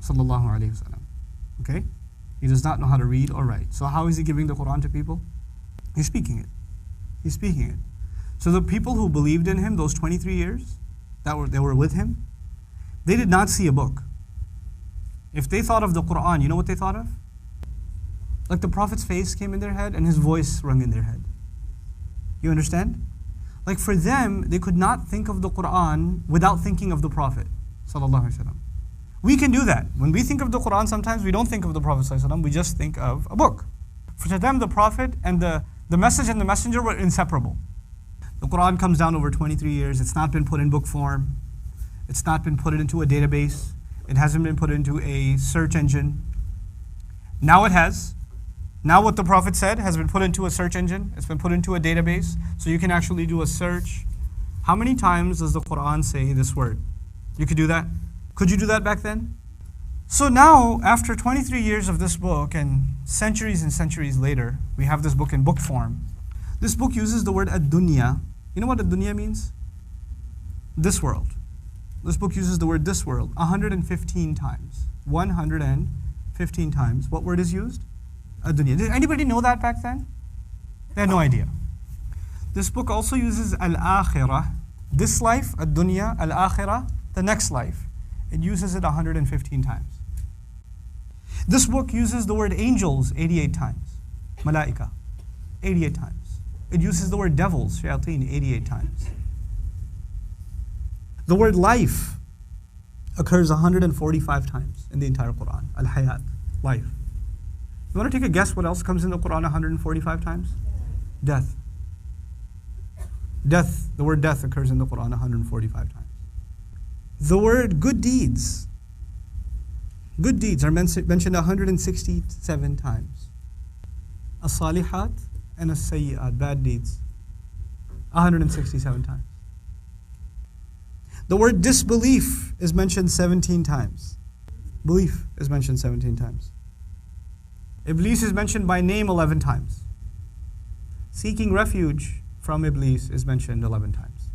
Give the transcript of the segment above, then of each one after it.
sallallahu alaihi wasallam. Okay? He does not know how to read or write. So how is he giving the Quran to people? He's speaking it. He's speaking it. So the people who believed in him those 23 years, they were with him, they did not see a book. If they thought of the Quran, you know what they thought of? Like the Prophet's face came in their head and his voice rung in their head. You understand? Like for them, they could not think of the Quran without thinking of the Prophet sallallahu alaihi wasallam. We can do that. When we think of the Quran, sometimes we don't think of the Prophet sallallahu alaihi wasallam, we just think of a book. For them, the Prophet and the message and the messenger were inseparable. The Quran comes down over 23 years. It's not been put in book form. It's not been put into a database. It hasn't been put into a search engine. Now it has. Now what the Prophet said has been put into a search engine. It's been put into a database. So you can actually do a search. How many times does the Quran say this word? You could do that? Could you do that back then? So now, after 23 years of this book and centuries later, we have this book in book form. This book uses the word ad-dunya. You know what ad-dunya means? This world. This book uses the word this world 115 times. 115 times. What word is used? Ad-dunya. Did anybody know that back then? They had no idea. This book also uses al-akhirah. This life, ad-dunya, al-akhirah, the next life. It uses it 115 times. This book uses the word angels 88 times. Malaika, 88 times. It uses the word devils, shayateen, 88 times. The word life occurs 145 times in the entire Quran. Al-hayat, life. You want to take a guess what else comes in the Quran 145 times? Death. Death, the word death occurs in the Quran 145 times. The word good deeds. Good deeds are mentioned 167 times. As-salihat and as-sayyi'at, bad deeds, 167 times. The word disbelief is mentioned 17 times. Belief is mentioned 17 times. Iblis is mentioned by name 11 times. Seeking refuge from Iblis is mentioned 11 times.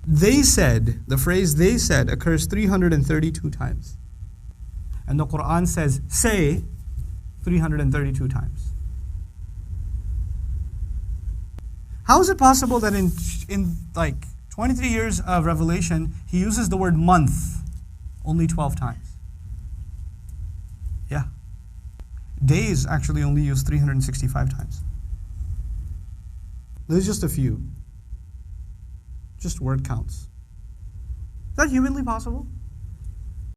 They said, the phrase they said occurs 332 times. And the Quran says, say 332 times. How is it possible that in like 23 years of revelation, he uses the word month only 12 times? Yeah. Days actually only used 365 times. There's just a few. Just word counts. Is that humanly possible?